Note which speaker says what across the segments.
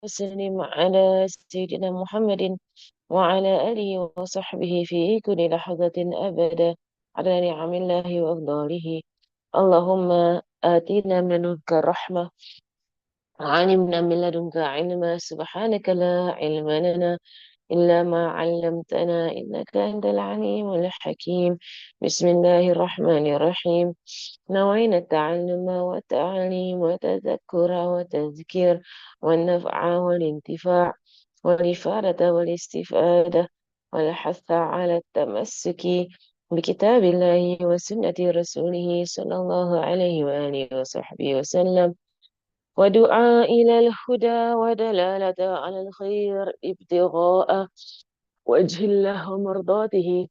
Speaker 1: وسلم على سيدنا محمد وعلى آله وصحبه في كل لحظة أبدا على نعم الله وأفضاله. اللهم آتنا من لدنك الرحمة وعلمنا من لدنك علما. سبحانك لا علم لنا إلا ما علمتنا إنك أنت العليم الحكيم. بسم الله الرحمن الرحيم. نوينا التعلم والتعليم والتذكر والتذكير والنفع والانتفاع والإفادة والاستفادة والحث على التمسك بكتاب الله وسنة رسوله صلى الله عليه وآله وصحبه وسلم، ودعاء إلى الهدى ودلالة على الخير ابتغاء وجه الله ومرضاته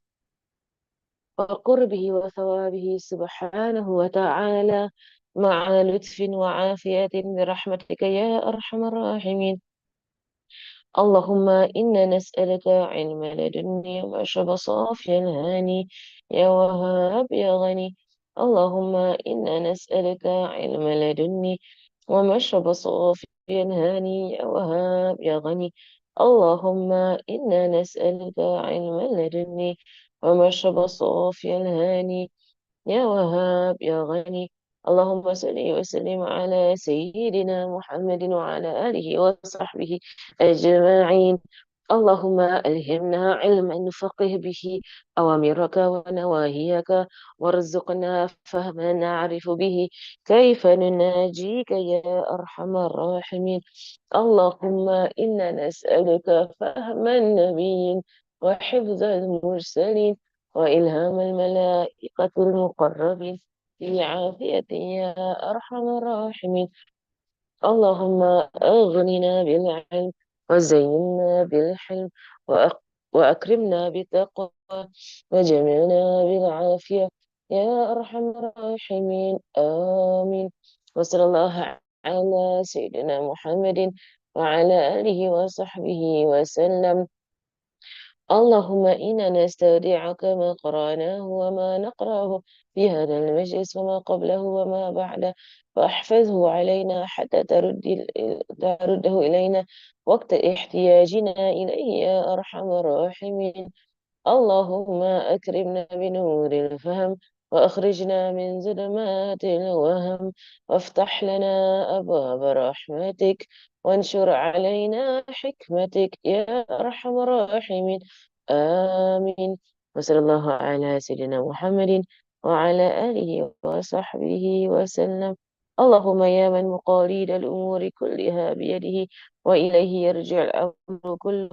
Speaker 1: وقربه وثوابه سبحانه وتعالى، مع لطف وعافية برحمتك يا أرحم الراحمين. اللهم إنا نسألك علم لدني ومشرب صافيا هاني يا وهاب يا غني. اللهم إنا نسألك علم لدني ومشرب صافيا هاني يا وهاب يا غني. اللهم إنا نسألك علم لدني ومشرب صافيا هاني يا وهاب يا غني. اللهم صل وسلم على سيدنا محمد وعلى آله وصحبه أجمعين. اللهم ألهمنا علما نفقه به أوامرك ونواهيك، وارزقنا فهما نعرف به كيف نناجيك يا أرحم الراحمين. اللهم إنا نسألك فهم النبيين وحفظ المرسلين وإلهام الملائكة المقربين في عافية يا أرحم الراحمين. اللهم أغننا بالعلم وزينا بالحلم وأك- وأكرمنا بالتقوى وجملنا بالعافية يا أرحم الراحمين. آمين. وصلى الله على سيدنا محمد وعلى آله وصحبه وسلم. اللهم إنا نستودعك ما قرأناه وما نقرأه في هذا المجلس وما قبله وما بعده، فاحفظه علينا حتى ترده إلينا وقت احتياجنا إليه يا أرحم الراحمين. اللهم أكرمنا بنور الفهم وأخرجنا من ظلمات الوهم، وافتح لنا أبواب رحمتك وانشر علينا حكمتك يا أرحم الراحمين. آمين. وصلى الله على سيدنا محمد وعلى آله وصحبه وسلم. اللهم يا من مقاليد الأمور كلها بيده وإليه يرجع الأمر كله،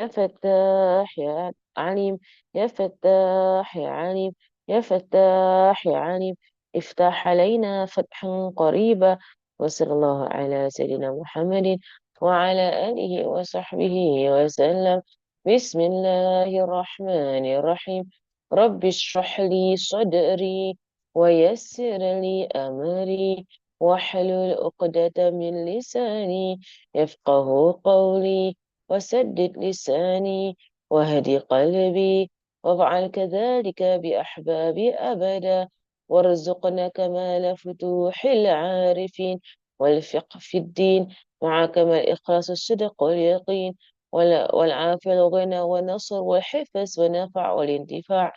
Speaker 1: يا فتاح يا عليم، يا فتاح يا عليم، يا فتاح يا عليم، افتح علينا فتحا قريبا. وصلى الله على سيدنا محمد وعلى آله وصحبه وسلم. بسم الله الرحمن الرحيم. رب اشرح لي صدري ويسر لي أمري واحلل عقدة من لساني يفقه قولي، وسدد لساني واهد قلبي، واجعل كذلك بأحبابي أبدا، وارزقنا كمال فتوح العارفين والفقه في الدين، مع كمال الإخلاص الصدق واليقين والعافية الغنى والنصر والحفظ والنفع والانتفاع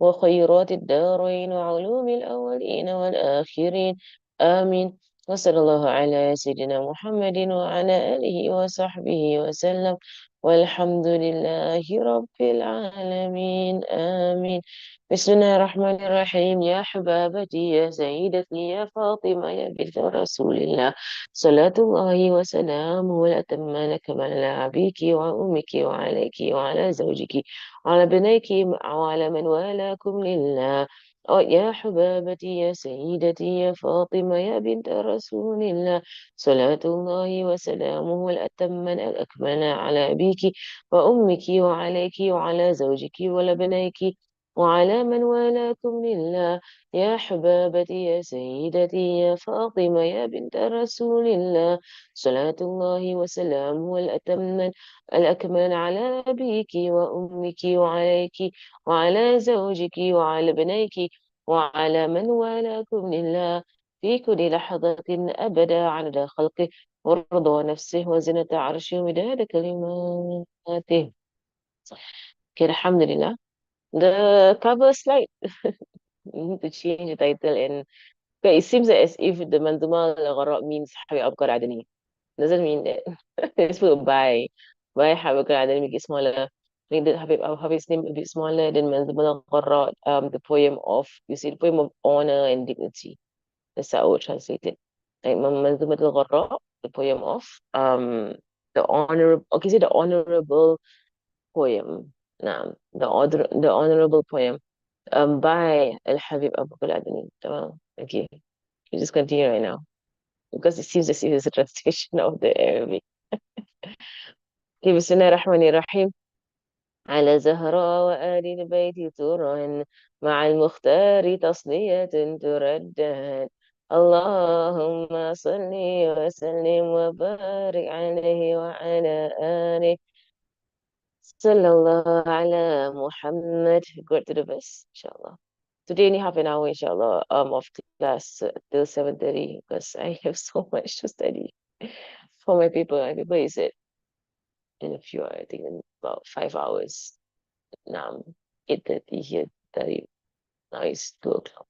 Speaker 1: وخيرات الدارين وعلوم الأولين والآخرين. آمين. وصلى الله على سيدنا محمد وعلى آله وصحبه وسلم، والحمد لله رب العالمين. آمين. بسم الله الرحمن الرحيم. يا حبابتي يا سيدتي يا فاطمة يا بنت رسول الله، صلاة الله وسلامه الأتمان كما على أبيك وأمك وعليك وعلى زوجك وعلى بنيك وعلى من والاكم لله. يا حبابتي يا سيدتي يا فاطمة يا بنت رسول الله، صلاة الله وسلامه الأتمان الأكمل على أبيك وأمك وعليك وعلى زوجك ولبنيك وعلى من والاكم لله. يا حبابتي يا سيدتي يا فاطمة يا بنت رسول الله، صلاة الله وسلامه الأتمان الأكمل على أبيك وأمك وعليك وعلى زوجك وعلى بنيك وعلى من والاكم لله في كل لحظة أبدا عدد خلقه ورضا نفسه وزنة عرشه ومداد كلماته. Okay, Alhamdulillah. The cover slide. You need to change the title and okay, it seems as if the Manzuma al-Gharra means Habib Abkar Adani. Doesn't mean that. It's put by Habib Abkar Adani make it smaller. Make the Habib's name a bit smaller than Manzuma al-Gharra, the poem of, you see, the poem of honor and dignity. That's how I would translate it. Like Manzuma al-Gharra, the poem of the honorable, okay, say the honorable poem. Nah, the honorable poem by Al-Habib Abu Al-Adani. Tamam. Okay, we just continue right now because it seems as if it's a translation of the Arabic. Okay, Bismillah ar-Rahman ar-Rahim. على زهراء وآل البيت ترى مع المختار تصلية تردد اللهم صل وسلم وبارك عليه وعلى آله صلى الله على Muhammad. Go to the best, inshallah. Today only half an hour, inshallah, of class till 7:30 because I have so much to study for my paper. My paper is in a few, I think in about 5 hours. Now 8:30 here, 30. Now it's 2 o'clock.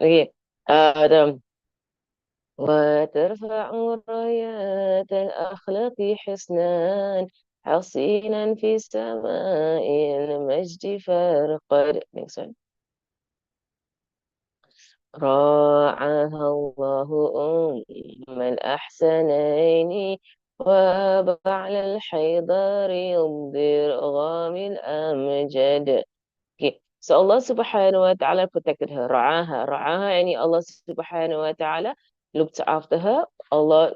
Speaker 1: Okay. وترفع رايات الأخلاق حسنان حصينا في سماء المجد فرقد. Next one. راعاها الله أم الأحسنين وبعل الحيدر يمضي رغام الأمجد. Okay. So Allah subhanahu wa ta'ala protected her. Ra'aha. Ra'aha, yani Allah subhanahu wa ta'ala looked after her. Allah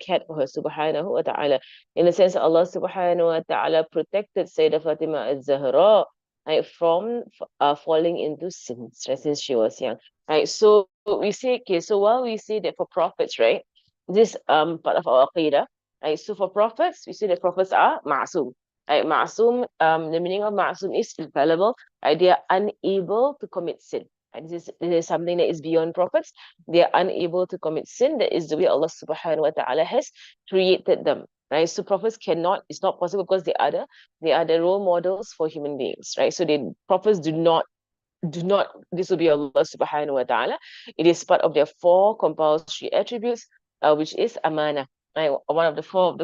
Speaker 1: cared for her subhanahu wa ta'ala. In the sense that Allah subhanahu wa ta'ala protected Sayyidah Fatima al-Zahra, right, from falling into sins, right, since she was young. Right. So we say, okay, so while we say that for prophets, right, this part of our aqidah, right, so for prophets, we say that prophets are ma'asum. Right, ma'asum, the meaning of ma'asum is infallible. Right? They are unable to commit sin. Right? This is something that is beyond prophets. They are unable to commit sin. That is the way Allah subhanahu wa ta'ala has created them. Right? So prophets cannot, it's not possible because they are the role models for human beings. Right? So prophets do not disobey Allah subhanahu wa ta'ala. It is part of their four compulsory attributes, which is amana. Right? One of the four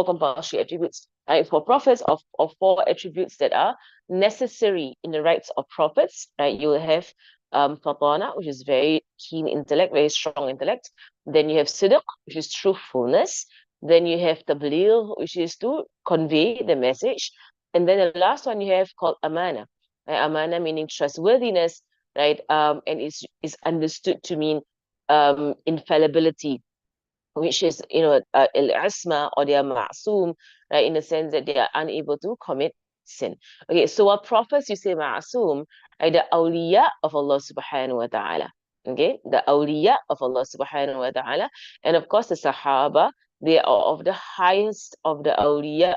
Speaker 1: compulsory attributes. Right? For prophets of four attributes that are necessary in the rights of prophets, right? You will have fatana, which is very keen intellect, very strong intellect. Then you have sidq, which is truthfulness. Then you have tabligh, which is to convey the message. And then the last one you have called amana, right? Amana meaning trustworthiness, right? And is understood to mean infallibility, which is, al-asma, or they are ma'asum, right? In the sense that they are unable to commit sin. Okay, so what prophets you say ma'asum, right? The awliya of Allah subhanahu wa ta'ala. Okay, the awliya of Allah subhanahu wa ta'ala. And of course the sahaba, they are of the highest of the awliya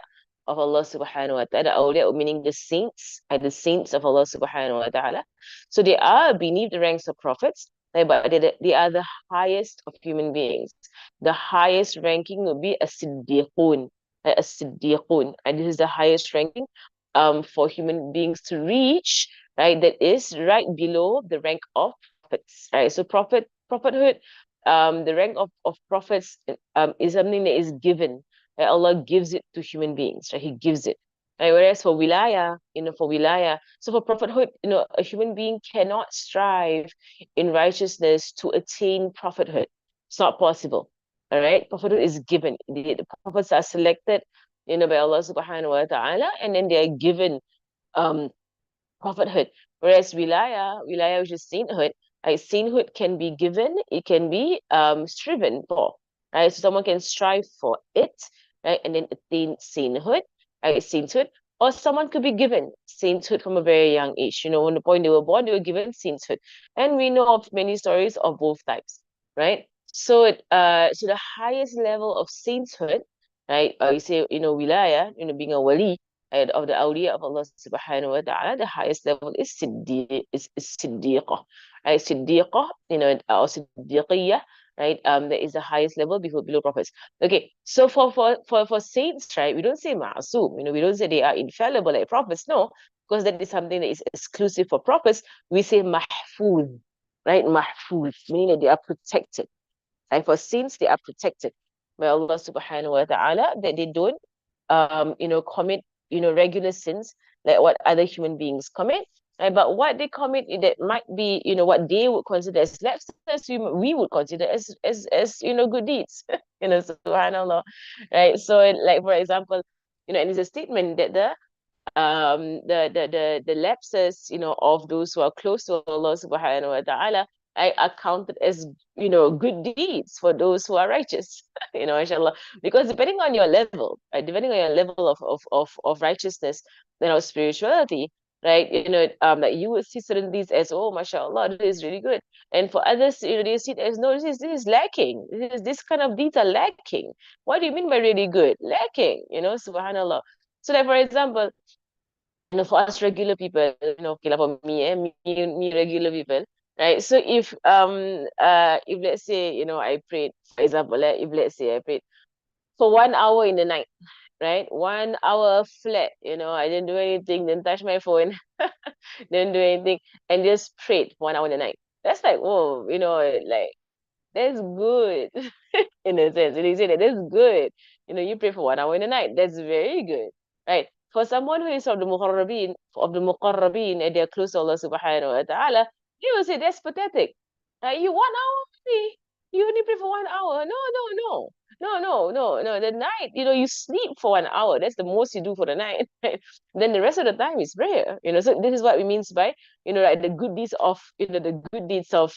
Speaker 1: of Allah subhanahu wa ta'ala. Awliya meaning the saints, right? The saints of Allah subhanahu wa ta'ala. So they are beneath the ranks of prophets, right? But they are the highest of human beings. The highest ranking would be a siddiqun, right? A siddiqun, and this is the highest ranking for human beings to reach, right? That is right below the rank of prophets, right? So prophethood, the rank of prophets is something that is given, right? Allah gives it to human beings, right? He gives it. Right? Whereas for wilaya, so for prophethood, a human being cannot strive in righteousness to attain prophethood. It's not possible. All right. Prophethood is given. The prophets are selected, by Allah subhanahu wa ta'ala, and then they are given um prophethood. Whereas wilaya, which is sainthood, right? Sainthood can be given, it can be striven for. Right. So someone can strive for it, right, and then attain sainthood, right? Sainthood. Or someone could be given sainthood from a very young age. When the point they were born, they were given sainthood. And we know of many stories of both types, right? So the highest level of sainthood, right? You say, wilaya, being a wali, right, of the awliya of Allah subhanahu wa ta'ala, the highest level is siddiqah, right? Siddiqah, or Siddiqiyah, right? That is the highest level below prophets. Okay, so for saints, right, we don't say ma'asum, we don't say they are infallible like prophets, no, because that is something that is exclusive for prophets. We say mahfuz, right? Mahfuz, meaning that they are protected. And for saints, they are protected by Allah subhanahu wa ta'ala, that they don't commit, regular sins like what other human beings commit. Right? But what they commit that might be, what they would consider as lapses, we would consider as good deeds. Subhanallah. Right. So like for example, and it's a statement that the lapses of those who are close to Allah subhanahu wa ta'ala are counted as good deeds for those who are righteous. Inshallah, because depending on your level, right, depending on your level of righteousness, of spirituality, right, that you would see certain deeds as, oh, mashallah, this is really good, and for others, they see it as, no, this is lacking, this kind of deeds are lacking. What do you mean by really good? Lacking, subhanallah. So like for example, for us regular people, okay, like for me, me regular people, right? So if let's say, I prayed, for example, if let's say I prayed for 1 hour in the night, right? 1 hour flat, I didn't do anything, didn't touch my phone, didn't do anything, and just prayed for 1 hour in the night. That's like, whoa, like that's good in a sense. And he said that that's good. You pray for 1 hour in the night. That's very good. Right? For someone who is of the Muqarrabeen, and they're close to Allah subhanahu wa ta'ala, you will say that's pathetic. Right? You 1 hour only. You only pray for 1 hour. No, no, no. No, no, no, no. The night, you sleep for 1 hour. That's the most you do for the night. Right? Then the rest of the time is prayer. So this is what we means by, like the good deeds of, the good deeds of,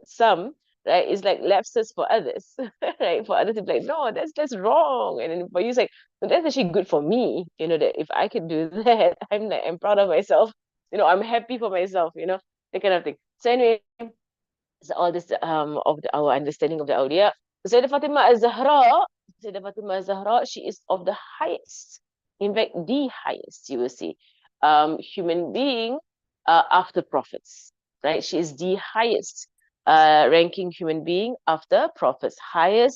Speaker 1: some, right? It's like lapses for others, right? For others, it's like, no, that's wrong. And then for you, it's like, no, that's actually good for me, that if I could do that, I'm proud of myself, I'm happy for myself, that kind of thing. So anyway, so all this our understanding of the awliya. Sayyidah Fatima az-Zahra, Sayyidah Fatima az-Zahra, she is of the highest, in fact, the highest, you will see, human being after prophets, right? She is the highest ranking human being after prophets, higher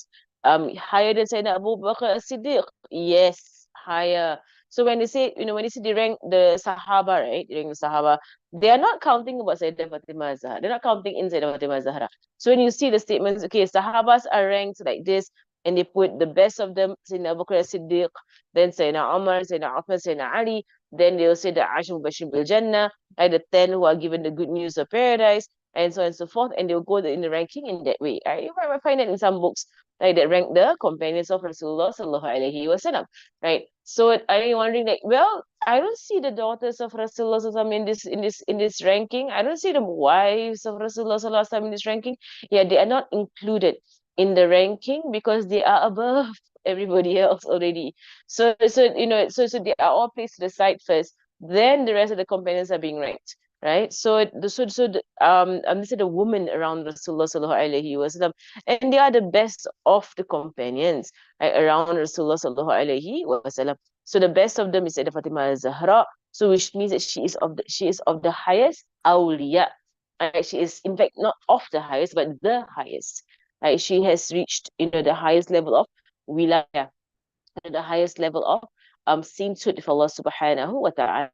Speaker 1: than Sayyidina Abu Bakr as-Siddiq, yes, higher. So when they say they rank the Sahaba, right? They rank the Sahaba, they are not counting about Sayyidah Fatimah Zahra. They're not counting in Sayyidah Fatimah Zahra. So when you see the statements, okay, Sahabas are ranked like this, and they put the best of them, Sayyidina Abu Bakr as-Siddiq, then Sayyidina Umar, Sayyidina Uthman, Sayyidina Ali, then they'll say the Asham Bashir bil Jannah, like the 10 who are given the good news of paradise, and so on and so forth, and they'll go in the ranking in that way. Right? You might find that in some books, like that rank the companions of Rasulullah sallallahu alaihi wasallam, right? So are you wondering, like, well, I don't see the daughters of Rasulullah sallallahu alaihi wasallam in this ranking. I don't see the wives of Rasulullah sallallahu alaihi wasallam in this ranking. Yeah, they are not included in the ranking because they are above everybody else already. So they are all placed to the side first. Then the rest of the companions are being ranked, right? This is the women around Rasulullah sallallahu alaihi wasallam, and they are the best of the companions, right, around Rasulullah sallallahu alaihi wasallam. So the best of them is Sayyidah Fatima Zahra. So which means that she is of the highest awliya. Right? She is in fact not of the highest, but the highest. Right? She has reached the highest level of wilaya, the highest level of sainthood for Allah subhanahu wa ta'ala.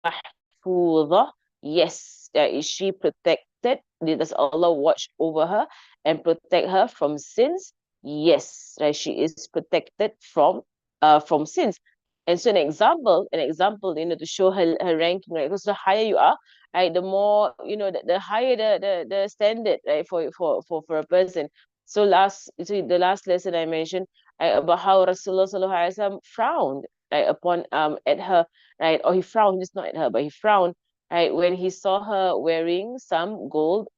Speaker 1: Mahfudha, yes, is she protected? Does Allah watch over her and protect her from sins? Yes, right. She is protected from sins. And so an example, to show her ranking, right? Because the higher you are, right, the more, the higher the standard, right, for a person. So the last lesson I mentioned, right, about how Rasulullah sallallahu alaihi wasallam frowned, right, upon at her, right, or he frowned, just not at her, but he frowned, right, when he saw her wearing some gold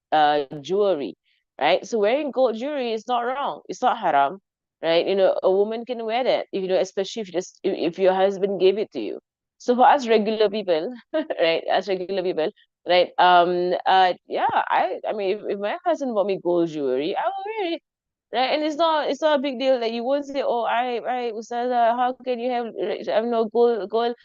Speaker 1: jewelry, right? So wearing gold jewelry is not wrong, it's not haram, right? A woman can wear that, especially if your husband gave it to you. So for us regular people, right, us regular people, right, yeah, I mean, if my husband bought me gold jewelry, I will wear it, right? And it's not a big deal. Like, you won't say, oh, I Ustazah, how can you have no gold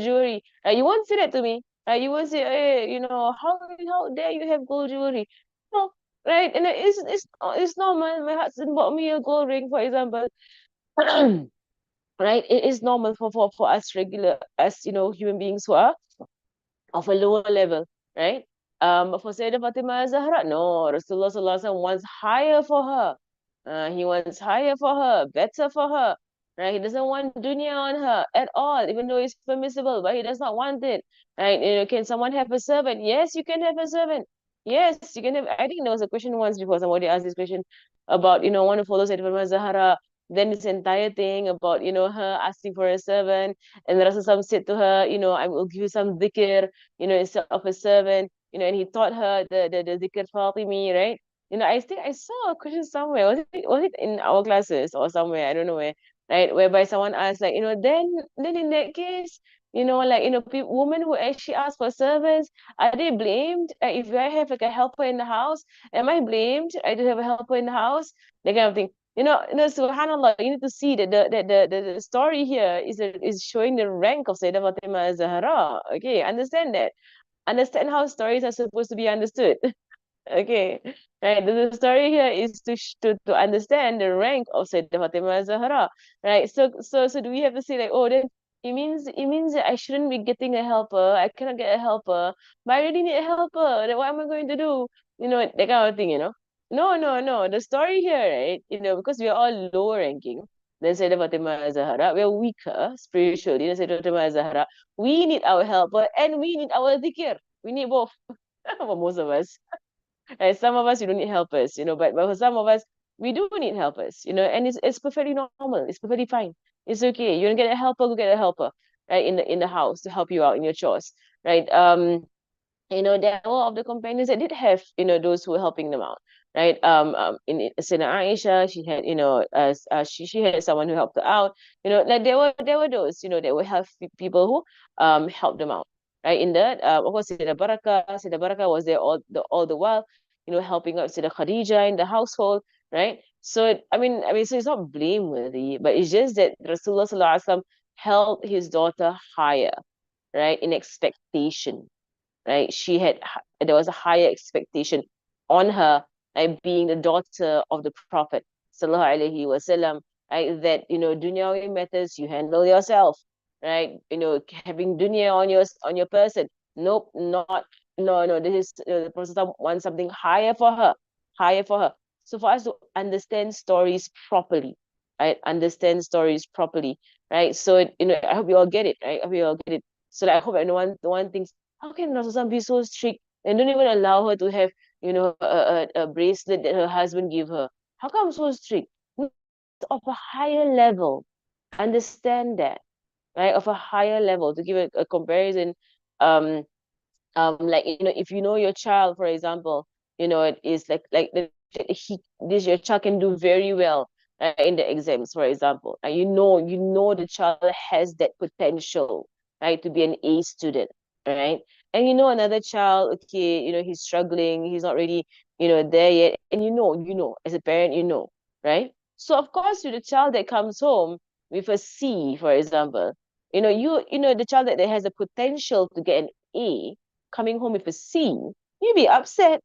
Speaker 1: jewelry? You won't say that to me. You will say, hey, how dare you have gold jewelry? No, right? And it's normal. My husband bought me a gold ring, for example. Right? It is normal for us regular, as human beings who are of a lower level, right? For Sayyidah Fatima Zahra, no, Rasulullah Sallallahu Alaihi Wasallam wants higher for her. He wants higher for her, better for her, right? He doesn't want dunya on her at all, even though it's permissible, but he does not want it, right? Can someone have a servant? Yes, you can have a servant. Yes, you can have. I think there was a question once before somebody asked this question about, want to follow Sayyidah Fatima Zahra. Then this entire thing about, her asking for a servant, and Rasulullah said to her, I will give you some dhikr, instead of a servant, and he taught her the Zikr Fatimi, right? I think I saw a question somewhere. Was it in our classes or somewhere? I don't know where, right? Whereby someone asked, like, then in that case, women who actually ask for servants, are they blamed? If I have like a helper in the house, am I blamed? I do have a helper in the house, that kind of thing. Subhanallah, you need to see that the story here is showing the rank of Sayyidah Fatima Zahra. Okay, understand that. Understand how stories are supposed to be understood. Okay, right. The story here is to understand the rank of Sayyidah Fatima Zahra, right? So do we have to say like, oh, then it means that I shouldn't be getting a helper. I cannot get a helper, but I really need a helper. Then what am I going to do? That kind of thing. No, no, no. The story here, right? Because we are all lower ranking than Sayyidah Fatima Zahra, we are weaker spiritually than Sayyidah Fatima Zahra. We need our helper and we need our dhikr. We need both. For most of us. Some of us, you don't need helpers, but for some of us, we do need helpers, and it's perfectly normal. It's perfectly fine. It's okay. You don't get a helper, go get a helper, right, in the house to help you out in your chores, right? There were of the companions that did have, those who were helping them out, right? In Sayyidina Aisha, she had, she had someone who helped her out. Like there were those, that would have people who helped them out, right? In that, of course, Sayyidina Barakah was there all the while, helping out Sayyidina Khadija in the household, right? So so it's not blameworthy, but it's just that Rasulullah Sallallahu Alaihi Wasallam held his daughter higher, right, in expectation, right? There was a higher expectation on her, like being the daughter of the Prophet, sallallahu alaihi wasallam, right? That dunyawi matters you handle yourself, right? Having dunya on your person. Nope, not no no. This is the Prophet wants something higher for her, higher for her. So for us to understand stories properly, right? Understand stories properly, right? So I hope you all get it, right? I hope you all get it. So like, I hope no one thinks, how can Rasulullah be so strict and don't even allow her to have, a bracelet that her husband gave her? How come so strict? Of a higher level, understand that, right? Of a higher level, to give a comparison. Um, like if your child, for example, it is like this your child can do very well, in the exams, for example, and the child has that potential, right, to be an A student, right? And another child, okay, he's struggling, he's not really there yet, and as a parent, right? So of course, with the child that comes home with a C, for example, the child that has the potential to get an A coming home with a C, you'd be upset,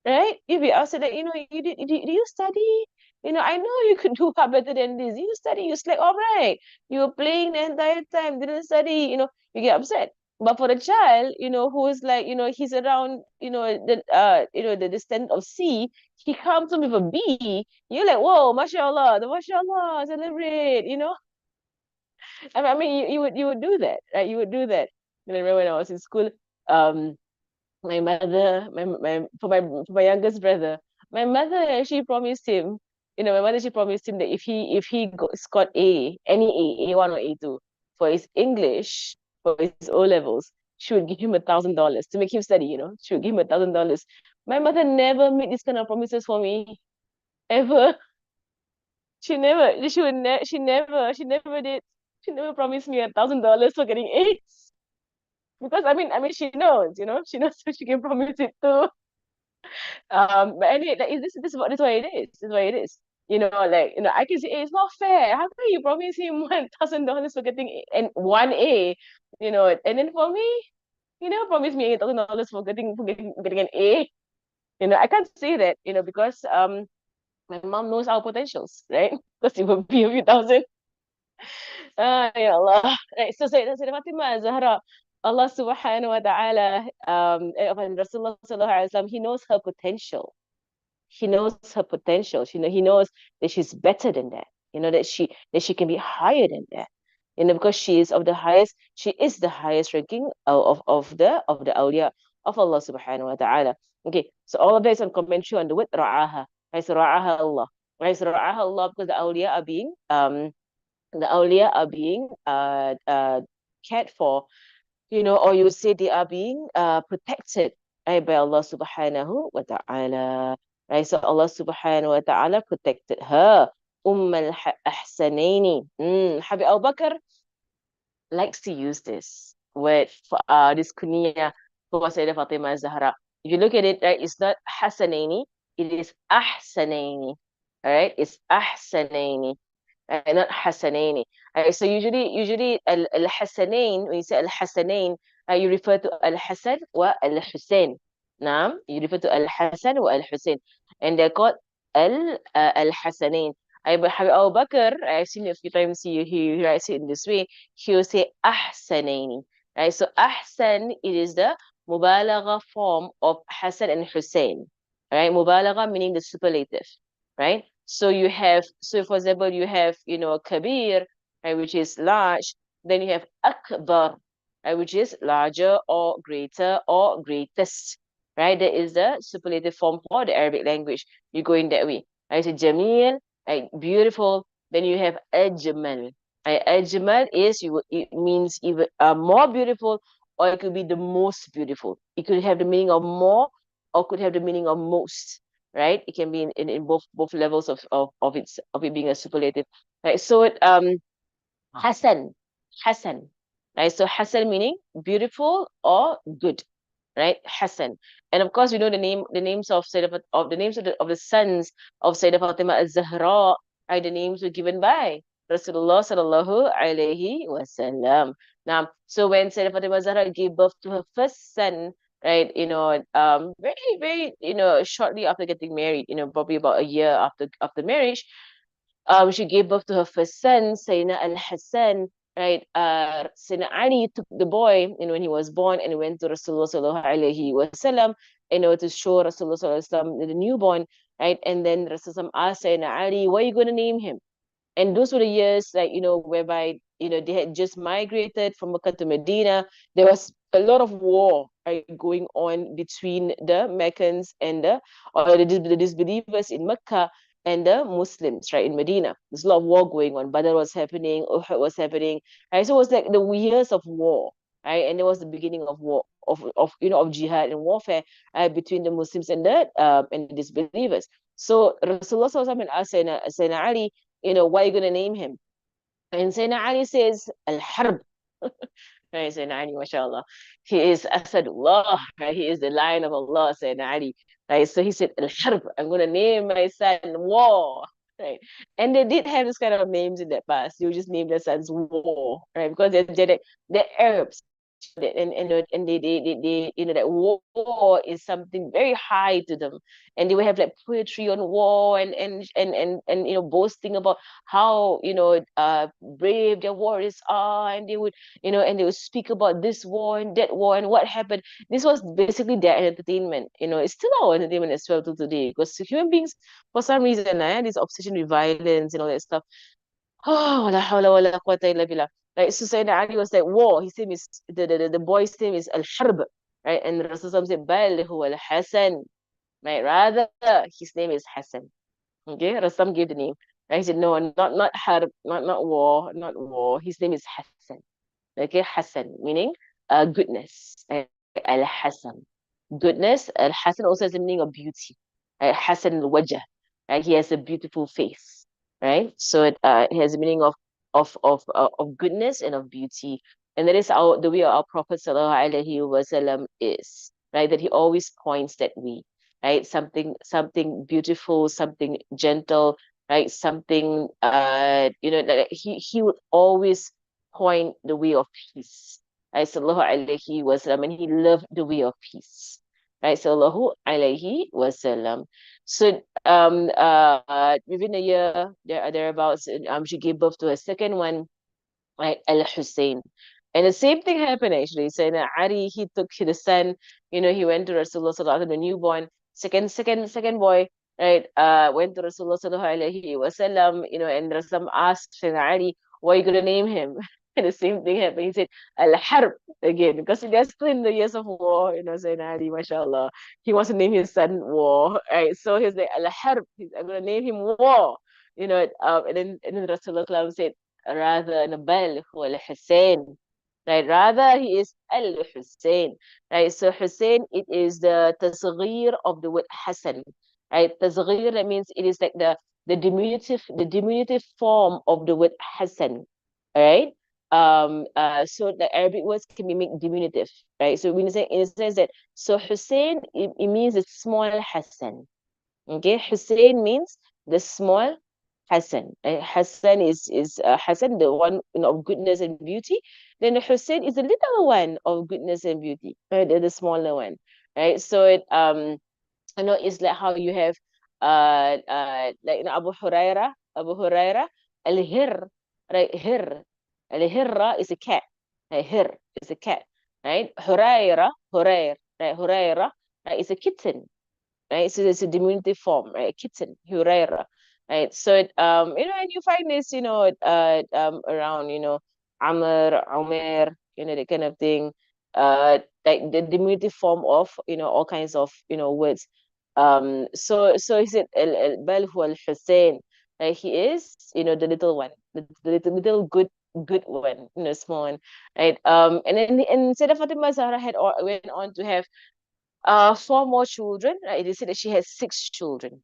Speaker 1: right? You'd be upset that, do you study? I know you could do far better than this. You study, you slept all right. You were playing the entire time, didn't study, you get upset. But for the child, who is like, he's around, the standard of C, he comes home with a B, you're like, whoa, mashallah, the mashallah, celebrate, you would do that, right? You would do that. I remember when I was in school, um, my mother, for my youngest brother, my mother actually promised him, my mother she promised him that if he scored any A1 or A2 for his English, for his O levels, she would give him $1,000 to make him study. She would give him $1,000. My mother never made this kind of promises for me ever. She never. She never did. She never promised me $1,000 for getting A's. Because she knows, she knows who she can promise it to. But anyway, like this is what it is. This is what it is. I can say, hey, it's not fair. How can you promise him $1,000 for getting an one A? And then for me, you never promised me $8,000 for getting an A. I can't say that, because my mom knows our potentials, right? Because it will be a few thousand. Ya Allah. Right. So Sayyidah Fatima Zahra, Allah subhanahu wa ta'ala, and Rasulullah sallallahu alaihi wasallam, he knows her potential. He knows her potential. He knows that she's better than that. That she can be higher than that. Because she is the highest ranking of the awliya of Allah subhanahu wa ta'ala. Okay, so all of that is on commentary on the word ra'aha. Right, so ra'aha Allah. Right, so ra'aha Allah, because the awliya are being cared for, or you say they are being protected, right, by Allah subhanahu wa ta'ala. Right, so Allah subhanahu wa ta'ala protected her. Ahsanaini. Habib Abu Bakr likes to use this word for this kunya for Sayyidah Fatima Zahra. If you look at it, right, it's not Hasanaini, it is Ahsanaini. All right, it's Ahsanaini, not Hasanaini. So usually al-Hasanain, when you say al-Hasanain, you refer to al-Hasan wa al-Hussein. Naam, you refer to al-Hasan wa al-Hussein, and they're called al-Hasanain. But Abu Bakr, I've seen it a few times. He writes it in this way. He will say ahsanaini. Right? So ahsan, it is the mubalagha form of Hasan and Hussein. Right? Mubalagha meaning the superlative. Right? So for example, you have, kabir, right, which is large. Then you have akbar, right, which is larger or greater or greatest. Right? That is the superlative form for the Arabic language. You go in that way. Right? So jamil, right, beautiful. Then you have ajmal. Right? Ajmal it means even more beautiful, or it could be the most beautiful. It could have the meaning of more, or could have the meaning of most. Right? It can be in both levels of it being a superlative. Right? So Hasan, Hasan. Right? So Hasan meaning beautiful or good, right? Hasan. And of course, we know the names of the names of the sons of Sayyidah Fatima az-Zahra, right? The names were given by Rasulullah sallallahu alaihi wasallam. Now, so when Sayyidah Fatima az-Zahra gave birth to her first son, right, very, very, shortly after getting married, probably about a year after marriage, she gave birth to her first son, Sayyidina al-Hasan, right? Sayyidina Ali took the boy, when he was born, and went to Rasulullah sallallahu alaihi wasallam, to show Rasulullah sallallahu alaihi wasallam the newborn, right? And then Rasulullah asked Sayyidina Ali, what are you going to name him? And those were the years, like, whereby, they had just migrated from Mecca to Medina. There was a lot of war, right, going on between the Meccans and the disbelievers in Mecca and the Muslims, right, in Medina. There's a lot of war going on. Badr was happening, Uhud was happening, right? So it was like the years of war, right? And it was the beginning of war, of jihad and warfare, between the Muslims and the disbelievers. So Rasulullah sallallahu alaihi wasallam asked Sayyidina Ali, what are you going to name him? And Sayyidina Ali says, Al-Harb. Right, Sayyidina Ali, mashallah. He is Asadullah, right? He is the lion of Allah, Sayyidina Ali. Right, so he said, Al-Harb, I'm going to name my son War. Right. And they did have this kind of names in that past. You just name their sons War, right? Because they're Arabs. And they that war is something very high to them, and they would have like poetry on war, and boasting about how brave their warriors are, and they would speak about this war and that war and what happened. This was basically their entertainment. It's still our entertainment as well to today, because human beings, for some reason, this obsession with violence and all that stuff. Oh, la hawla wa la quwwata illa billah. Right, so Sayyidina Ali was like, war. His name is, the boy's name is Al-Harb. Right, and Rasulullah said, Bal huwa al-Hasan. Right, rather, his name is Hasan. Okay, Rasul gave the name. Right, he said, no, not Harb, not war, not war. His name is Hasan. Okay, Hasan, meaning goodness. Al-Hasan, goodness. Al-Hasan also has the meaning of beauty. Right? Hasan al-Wajh. Right? He has a beautiful face. Right? So it has the meaning of goodness and of beauty. And that is the way our Prophet sallallahu alaihi wasallam is. Right? That he always points that way. Right? Something beautiful, something gentle, right? Something that he would always point the way of peace, right, sallallahu alayhi wasallam, and he loved the way of peace, right, sallallahu alayhi wasallam. So within a year, thereabouts, she gave birth to a second one, right, Al Hussein. And the same thing happened actually. So in Ali, he took the son, he went to Rasulullah Sallallahu Alaihi Wasallam, the newborn, second boy, right, went to Rasulullah Sallallahu Alaihi Wasallam, and Rasul asked Sayyidina Ali, what are you going to name him? And the same thing happened. He said, Al Harb again, because they're still in the years of war, Sayyidina Ali, mashallah. He wants to name his son War, right? So he's like, Al Harb, I'm going to name him War, and then Rasulullah said, rather Nabal who Al Hussein, right? Rather he is Al Hussein, right? So Hussein, it is the tasghir of the word Hasan, right? Tasghir, that means it is like the diminutive form of the word Hasan, right? So the Arabic words can be made diminutive, right? So when you say, it says that, so Hussein, it means the small Hasan. Okay, Hussein means the small Hassan. Hassan is Hassan, the one, of goodness and beauty. Then Hussein is the little one of goodness and beauty, right? The smaller one, right? So it's like how you have like Abu Huraira, al-Hir, right? Al-Hirra is a cat. Hir is a cat, right? Hurair, right? Huraira, right, is a kitten, right? So it's a diminutive form, right? Kitten, Huraira, right? So and you find this, around, Amr, Umair, that kind of thing, like the diminutive form of, all kinds of, words. So he said, Bal huwa al-Hussein, right? He is, the little one, the little good one, small one, right? And then instead of Fatima, Zahra went on to have four more children, right? They said that she has six children,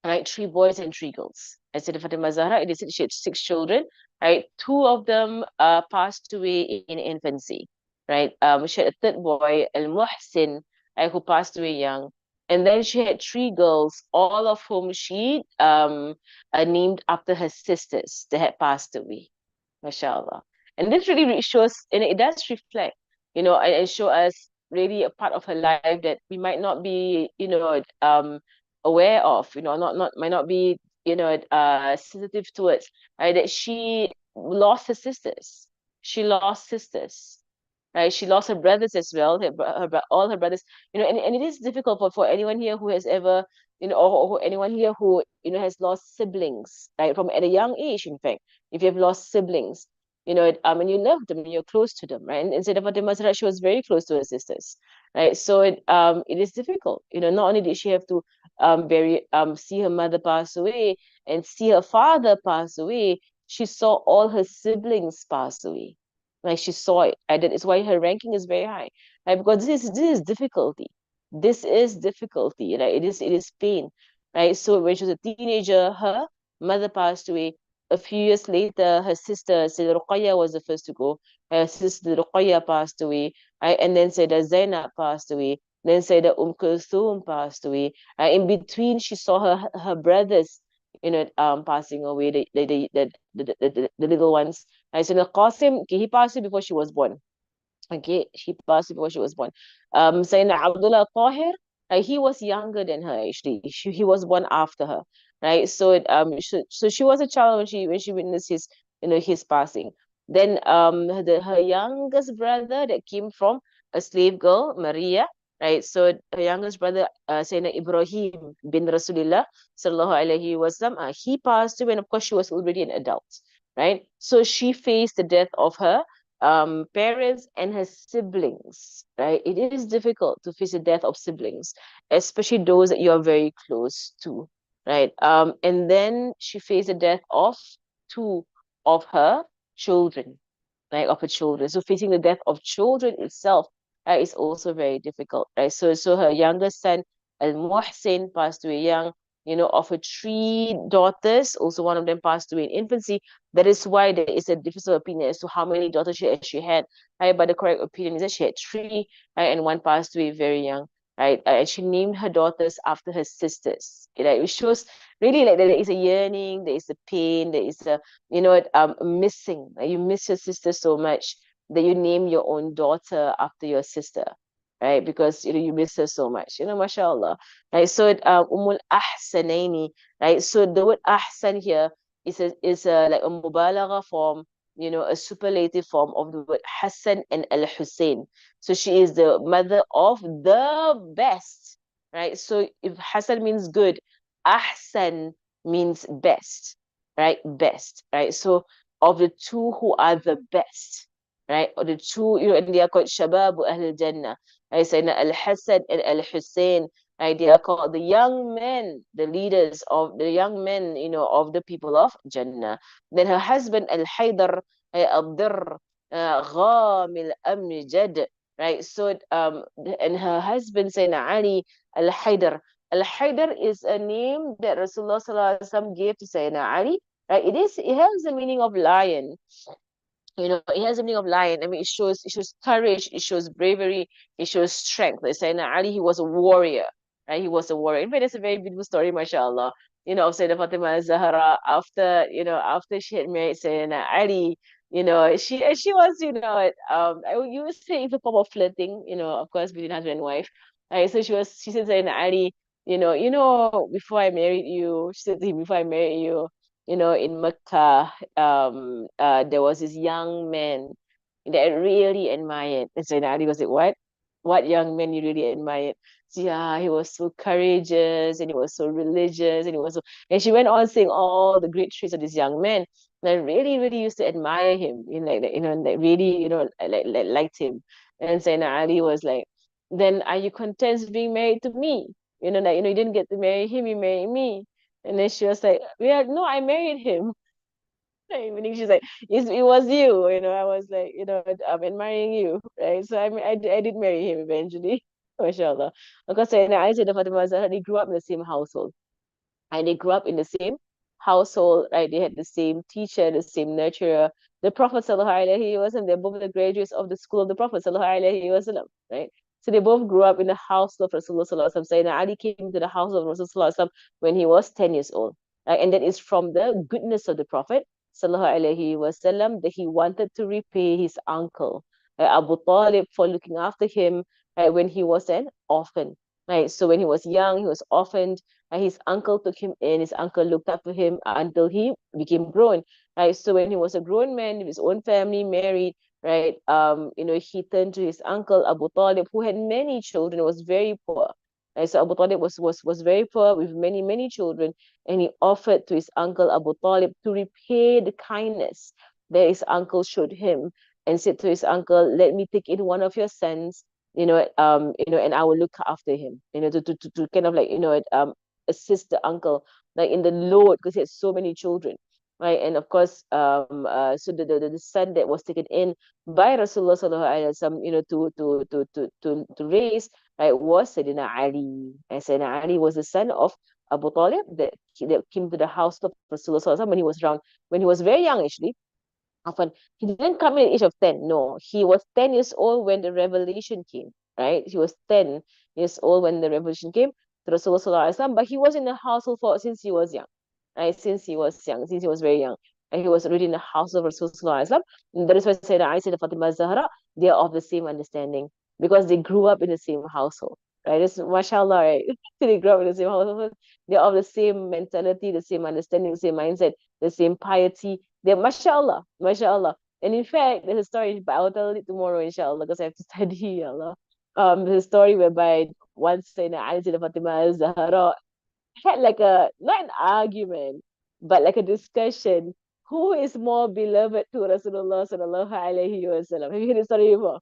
Speaker 1: right? Three boys and three girls. I said Fatima Zahra, they said she had six children, right? Two of them passed away in infancy, right? She had a third boy, Al Muhsin, right, who passed away young. And then she had three girls, all of whom she named after her sisters that had passed away, mashallah. And this really shows, and it does reflect, and show us really a part of her life that we might not be, aware of, not might not be, sensitive towards, right? That she lost her sisters. She lost sisters, right? She lost her brothers as well, all her brothers, and it is difficult for anyone here who has ever, or anyone here who, has lost siblings, right? From at a young age, in fact, if you have lost siblings, and you love them, and you're close to them, right? And instead of Fatima Zahra, she was very close to her sisters, right? So it is difficult, not only did she have to see her mother pass away and see her father pass away, she saw all her siblings pass away. Like she saw it, and that is why her ranking is very high, right? Because this is difficulty. This is difficulty, right? It is pain, right? So when she was a teenager, her mother passed away. A few years later, her sister Sayyida Ruqayya was the first to go. Her sister Ruqayya passed away, right? And then Sayyida Zainab passed away. Then Sayyida Kulthum passed away. In between, she saw her brothers, passing away. The little ones. So the Qasim, okay, he passed away before she was born. Okay, she passed before she was born. Sayyidina Abdullah Tahir, he was younger than her actually. He was born after her, right? So she was a child when she witnessed his passing. Then her youngest brother that came from a slave girl, Maria, right? So her youngest brother, Sayyidina Ibrahim bin Rasulullah sallallahu alaihi wasallam, he passed away, and of course she was already an adult, right? So she faced the death of her parents and her siblings, right? It is difficult to face the death of siblings, especially those that you are very close to, right? And then she faced the death of two of her children, right? Of her children. So facing the death of children itself, right, is also very difficult, right? So her youngest son, Al Muhsin, passed away young. Of her three daughters, also one of them passed away in infancy. That is why there is a difference of opinion as to how many daughters she actually had. Right? But the correct opinion is that she had three, right? And one passed away very young, right? And she named her daughters after her sisters. Right? It shows really like there is a yearning, there is a pain, there is a missing. Like you miss your sister so much, that you name your own daughter after your sister, right? Because you miss her so much, mashallah. Right. So Umul Ahsanaini, right? So the word Ahsan here is like a mubalagha form, a superlative form of the word Hassan and Al Hussein. So she is the mother of the best, right? So if Hassan means good, Ahsan means best, right? Best, right? So of the two who are the best, right? Or the two, and they are called Shababu Ahl Jannah. Right? So Al Hassan and Al Hussein, right? They are called the young men, the leaders of the young men, of the people of Jannah. Then her husband Al Haydar, Al Dirr, Ghamil Amjad, right? So and her husband Sayyidina Ali Al Haydar. Al Haydar is a name that Rasulullah Sallallahu Alaihi Wasallam gave to Sayyidina Ali. Right? It has the meaning of lion. It has the meaning of lion. I mean, it shows courage, it shows bravery, it shows strength. Like Sayyidina Ali, he was a warrior, right? He was a warrior. In fact, it's a very beautiful story, mashallah. Of Sayyidina Fatima Zahra after she had married Sayyidina Ali, she was, you would say it's a form of flirting, of course, between husband and wife. Right? So she said Sayyidina Ali, before I married you, she said to him, before I married you, in Mecca, there was this young man that I really admired. And so Ali was like, what? What young man you really admired? So, yeah, he was so courageous and he was so religious and and she went on saying all the great traits of this young man. And I really, really used to admire him, and like really, like liked him. And Sayyidina Ali was like, then are you content being married to me? You didn't get to marry him, you married me. And then she was like, yeah, no, I married him. Meaning she's like, it was you, I was like, I'm admiring you, right? So I did marry him eventually, mashallah. Because I said the Fatima Zahra, they grew up in the same household and they grew up in the same household, right? They had the same teacher, the same nurturer. The Prophet Sallallahu Alaihi Wasallam, they're both the graduates of the school of the Prophet Sallallahu Alaihi Wasallam, right? So they both grew up in the house of Rasulullah Sallallahu Alaihi Wasallam. Sayyidina Ali came to the house of Rasulullah Sallallahu Alaihi Wasallam when he was 10 years old, right? And that is from the goodness of the Prophet Sallallahu Alaihi Wasallam that he wanted to repay his uncle, Abu Talib, for looking after him, right, when he was an orphan. Right. So when he was young, he was orphaned, and his uncle took him in. His uncle looked after him until he became grown. Right. So when he was a grown man with his own family, married, right, he turned to his uncle Abu Talib, who had many children, was very poor. Right. So Abu Talib was very poor with many, many children, and he offered to his uncle Abu Talib to repay the kindness that his uncle showed him, and said to his uncle, let me take in one of your sons, and I will look after him, to kind of like, assist the uncle like in the load because he had so many children, right? And of course, so the son that was taken in by Rasulullah Sallallahu Alaihi Wasallam, to raise, right, was Sayyidina Ali. And Sayyidina Ali was the son of Abu Talib that came to the house of Rasulullah Sallallahu Alaihi Wasallam when he was very young actually. Often he didn't come in at the age of 10. No, he was 10 years old when the revelation came, right? He was 10 years old when the revelation came to Rasulullah Sallallahu Alaihi Wasallam, but he was in the household since he was young, right? Since he was very young. And he was already in the house of Rasulullah Sallallahu Alaihi Wasallam. That is why I said Fatima Zahra, they are of the same understanding because they grew up in the same household, right? It's mashallah, right? They grew up in the same household. They're of the same mentality, the same understanding, the same mindset, the same piety. They're mashallah, mashallah. And in fact, there's a story, but I'll tell it tomorrow, inshallah, because I have to study, Allah. There's a story whereby once in Ali Sayyida Fatima Zahra had like not an argument, but like a discussion. Who is more beloved to Rasulullah Sallallahu Alaihi Wasallam? Have you heard the story before?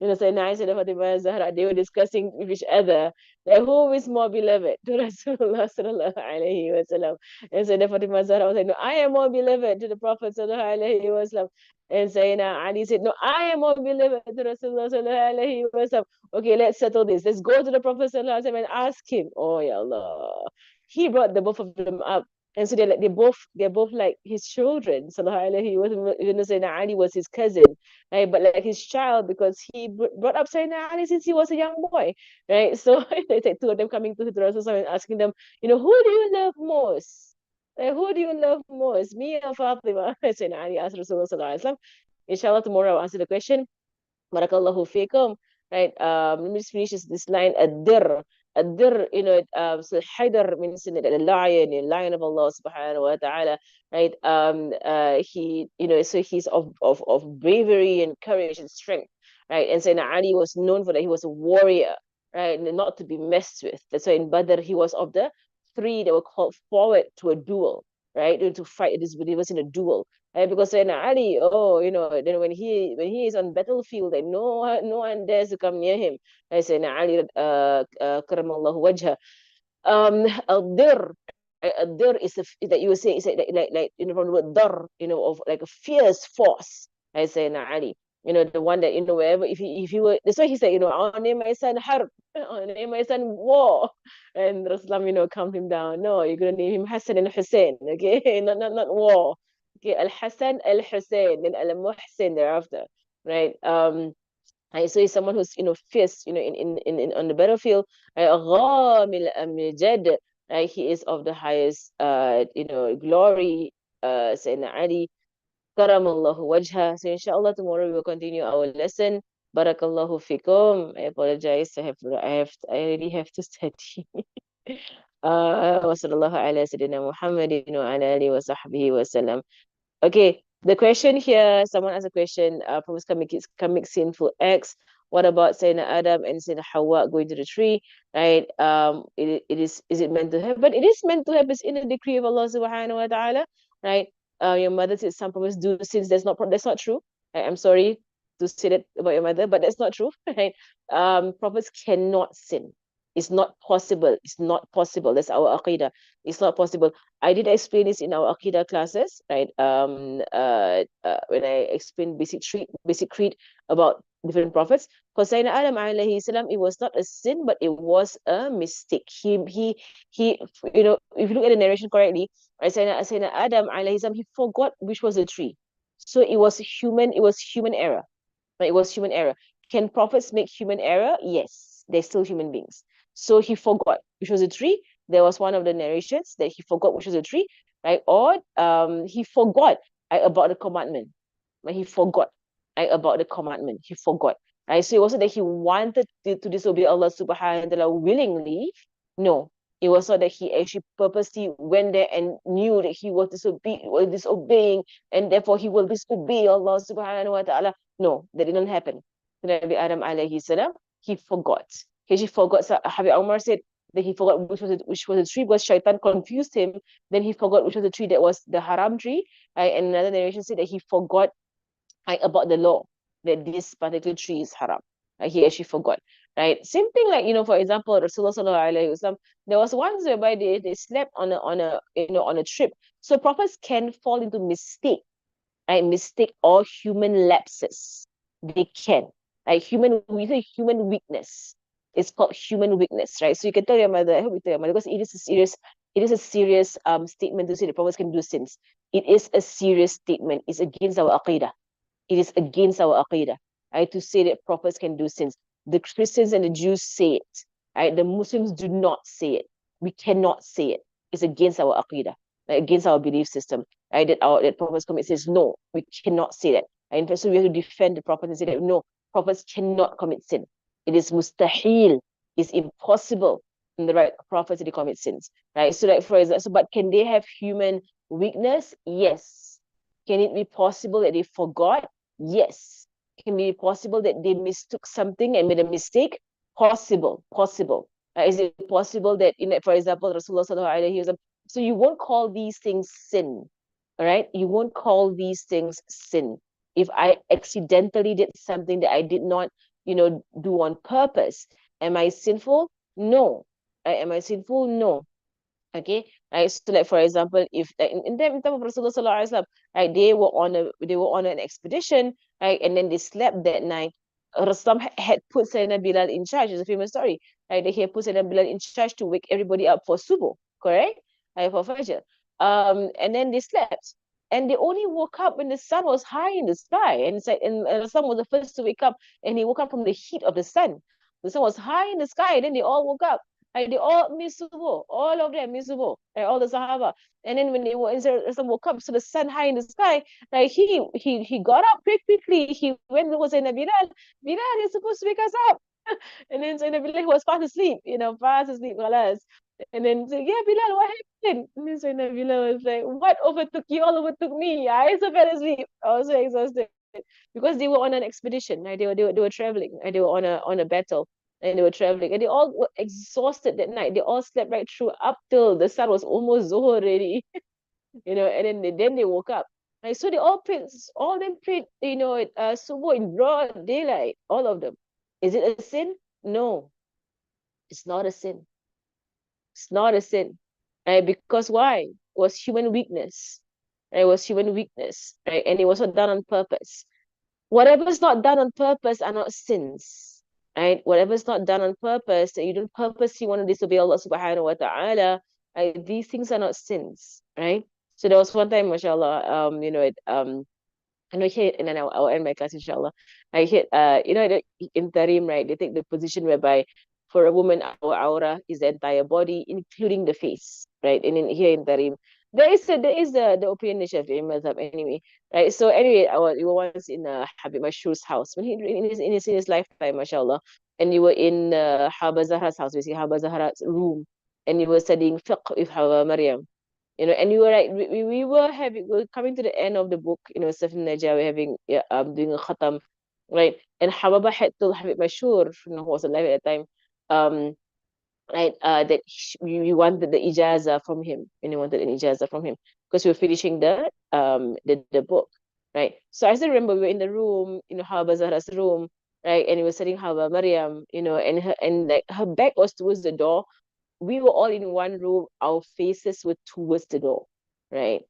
Speaker 1: Sayyidina Aisha and Fatima Zahra, they were discussing with each other, like who is more beloved to Rasulullah Sallallahu Alaihi Wasallam. And Sayyidina Fatima Zahra was like, no, I am more beloved to the Prophet Sallallahu Alaihi Wasallam. And Sayyidina Ali said, no, I am more beloved to Rasulullah Sallallahu Alaihi Wasallam. Okay, let's settle this. Let's go to the Prophet Sallallahu Alaihi Wasallam and ask him. Oh, ya Allah. He brought the both of them up. And so they're both like his children. Sallallahu Alaihi Wasallam. Sayyidina Ali was his cousin, right? But like his child because he brought up Sayyidina Ali since he was a young boy, right? So it's like two of them coming to the Rasul and asking them, who do you love most? Like, who do you love most? Me or Fatima? Sayyidina Ali asked Rasulullah Sallallahu Alaihi Wasallam. Inshallah, tomorrow I'll answer the question. Barakallahu fikum. Right. Let me just finish this line. Ad-dir. Ad-dir, so Haidar means the lion, the lion of Allah subhanahu wa ta'ala. Right. He, so he's of bravery and courage and strength. Right. And Sayyidina Ali was known for that. He was a warrior. Right. And not to be messed with. That's why in Badr, he was of the three that were called forward to a duel. Right. To fight this, he was in a duel. Because then Ali, then when he is on battlefield, and no one dares to come near him. I say Ali, karamallahu wajha. Al-dir, al-dir is that you would say is like from the word dar, of like a fierce force. I say Ali, the one that wherever if he were, that's why he said, I'll name my son Harb, I'll name my son War, and Rasulullah calmed him down. No, you're gonna name him Hassan and Hussein, okay, not War. Okay, Al Hassan, Al Hussein, then Al Muhsin thereafter, right? So he's someone who's fierce, in on the battlefield. Ghamil amjad, right? He is of the highest, glory. Sayyidina Ali, karamallahu wajha. So inshallah tomorrow we will continue our lesson. Barakallahu fikum. I apologize. I already have to study. Wa sallallahu ala sayyidina Muhammadin wa ala alihi wa sahbihi wa sallam. Okay, the question here, someone asked a question, promise commit sinful acts. What about Sayyidina Adam and Sayyidina Hawa going to the tree? Right? Is it meant to happen? But it is meant to happen. It's in the decree of Allah subhanahu wa ta'ala. Right? Your mother said some prophets do sins. That's not true. I'm sorry to say that about your mother, but that's not true. Right? Prophets cannot sin. It's not possible. It's not possible. That's our aqidah. It's not possible. I did explain this in our Aqidah classes, right? When I explained basic creed about different prophets. For Sayyidina Adam alayhi salam, it was not a sin, but it was a mistake. He, if you look at the narration correctly, right, Sayyidina Adam alayhi salam, he forgot which was the tree. So it was human error. Right? It was human error. Can prophets make human error? Yes, they're still human beings. So he forgot which was a tree. There was one of the narrations that he forgot which was a tree, right? Or he forgot, right, about the commandment. Right? He forgot, right, about the commandment. He forgot. Right? So it wasn't that he wanted to disobey Allah subhanahu wa ta'ala willingly. No. It was not that he actually purposely went there and knew that he was disobeying, and therefore he will disobey Allah subhanahu wa ta'ala. No, that didn't happen. Nabi Adam alayhi salam, he forgot. He forgot. So Habib Umar said that he forgot which was the tree because Shaitan confused him. Then he forgot which was the tree that was the haram tree. Right? And another narration said that he forgot, right, about the law that this particular tree is haram. Right? He actually forgot. Right? Same thing like, for example, Rasulullah sallallahu alaihi wasallam, there was once whereby they slept on a trip. So prophets can fall into mistake, right? Mistake or human lapses. They can. Like we say human weakness. It's called human weakness, right? So you can tell your mother, I hope you tell your mother, because it is a serious statement to say the prophets can do sins. It is a serious statement. It's against our aqidah. It is against our aqidah, right? To say that prophets can do sins. The Christians and the Jews say it, right? The Muslims do not say it. We cannot say it. It's against our aqidah, right? Against our belief system, right? That prophets commit sins. No, we cannot say that. Right? In fact, so we have to defend the prophets and say that no, prophets cannot commit sin. It is mustahil. It's impossible in the right prophets to commit sins, right? So, like for example, but can they have human weakness? Yes. Can it be possible that they forgot? Yes. Can it be possible that they mistook something and made a mistake? Possible. Is it possible that, for example, Rasulullah sallallahu alaihi wasallam, so you won't call these things sin, all right? You won't call these things sin. If I accidentally did something that I did not, do on purpose, am I sinful? No. Am I sinful? No. Okay, right. So, like for example, if in time of Rasulullah sallallahu alaihi wasallam, right, they were on an expedition, right, and then they slept that night. Rasul had put Sayyidina Bilal in charge. It's a famous story, right? That he had put Sayyidina Bilal in charge to wake everybody up for subuh, correct? Right, for Fajr. And then they slept, and they only woke up when the sun was high in the sky, and the sun was the first to wake up, and he woke up from the heat of the sun. The sun was high in the sky, and then they all woke up. Like they all miss subuh, all of them miss subuh, like all the Sahaba. And then when they were woke up, so the sun high in the sky, like he got up quickly. He went and was in a Bilal. Bilal, you're supposed to wake us up. And then Zainab Bilal was fast asleep, fast asleep, alas. And then say, yeah, Bilal, what happened? And then Zainab Bilal was like, what overtook you? All overtook me. I also fell asleep. I was so exhausted because they were on an expedition. Right? They were traveling. Right? They were on a battle. And they were traveling. And they all were exhausted that night. They all slept right through up till the sun was almost Zohar already. And then they woke up. Like, so they all of them prayed, subuh in broad daylight, all of them. Is it a sin? No, it's not a sin. It's not a sin. Right? Because why? It was human weakness. Right? It was human weakness. Right? And it was not done on purpose. Whatever's not done on purpose are not sins. Right? Whatever's not done on purpose, that you don't purposely want to disobey Allah subhanahu wa ta'ala, right? These things are not sins. Right? So there was one time, mashallah, I know here, and then I'll end my class, inshallah. I hit, in Tarim, right? They take the position whereby for a woman, our aura is the entire body, including the face, right? And in here in Tarim, the opinion of Shafi'i madhab anyway, right? So anyway, we were once in Habib Mashur's house when he in his lifetime, mashallah, and you were in Haba Zahra's house, basically Haba Zahra's room, and you were studying fiqh with Hawa Maryam, and we were like we were coming to the end of the book, Safin Najah, we're having, yeah, doing a khatam, right? And Hababa had told Habib Mashur, who was alive at the time, um, right, that we wanted the ijaza from him, and we wanted an ijaza from him because we were finishing the book, right? So I still remember we were in the room, Habba Zahra's room, right, and we were studying Habba Maryam, and like her back was towards the door. We were all in one room, our faces were towards the door, right?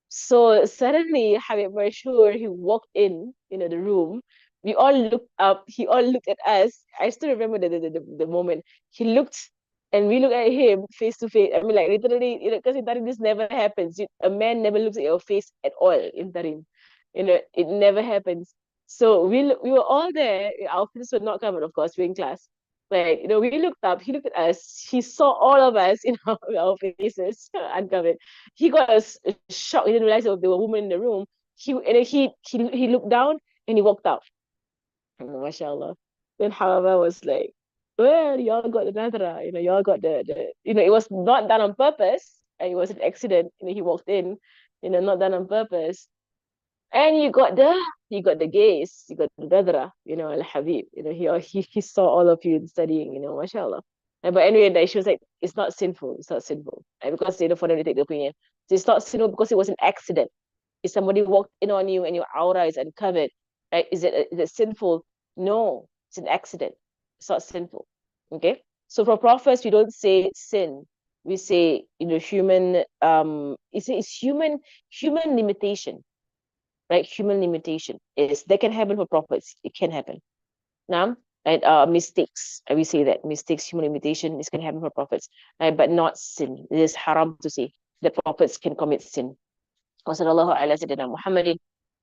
Speaker 1: So suddenly, Habib Mashur, he walked in, the room. We all looked up. He all looked at us. I still remember the moment. He looked, and we looked at him face to face. I mean, like literally, because in Tarim this never happens. A man never looks at your face at all in Tarim. It never happens. So we were all there. Our faces were not covered, of course, we're in class. Like, we looked up, he looked at us, he saw all of us in our faces uncovered. He got a shock, he didn't realize there was a woman in the room. And then he looked down and he walked out. MashaAllah. Then however was like, well, y'all got the nadra, y'all got it was not done on purpose. It was an accident. He walked in, not done on purpose. And you got the gaze, you got the Badra, Al Habib, he saw all of you studying, mashallah. But anyway, she was like, it's not sinful, because for them to take the opinion. So it's not sinful because it was an accident. If somebody walked in on you and your aura is uncovered, right? Is it sinful? No, it's an accident. It's not sinful. Okay. So for prophets, we don't say sin. We say, it's human limitation, right? Human limitation is that can happen for prophets. It can happen. Now, right? Mistakes. We say that mistakes, human limitation, this can happen for prophets, right? But not sin. It is haram to say that prophets can commit sin. وصلى الله على سيدنا محمد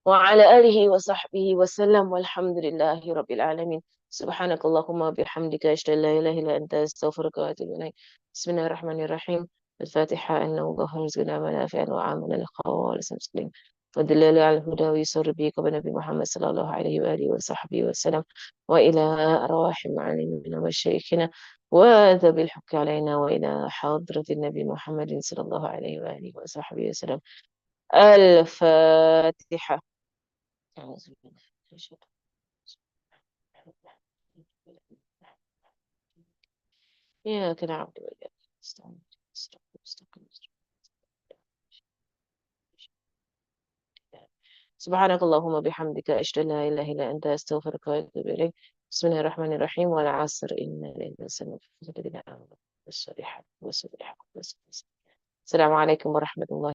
Speaker 1: وعلى آله وصحبه وسلم والحمد لله رب العالمين سبحانك اللهم وبحمدك أشهد أن لا إله إلا أنت أستغفرك وأتوب إليك بسم الله الرحمن الرحيم الفاتحة أن الله رزقنا منافع وعاملنا خالصا مسلم والدلال على الهدى ويسر به قبل نبي محمد صلى الله عليه وآله وصحبه وسلم وإلى أرواح معلمنا وشيخنا وذوي الحق علينا وإلى حضرة النبي محمد صلى الله عليه وآله وصحبه وسلم الفاتحة. أعوذ بالله من الشيطان إياك نعبد وإياك نستعين سبحانك اللهم وبحمدك أشهد أن لا إله إلا أنت أستغفرك وأتوب إليك بسم الله الرحمن الرحيم والعصر إن الإنسان لفي خسر الذين آمنوا بالصالحات والصالحات السلام عليكم ورحمة الله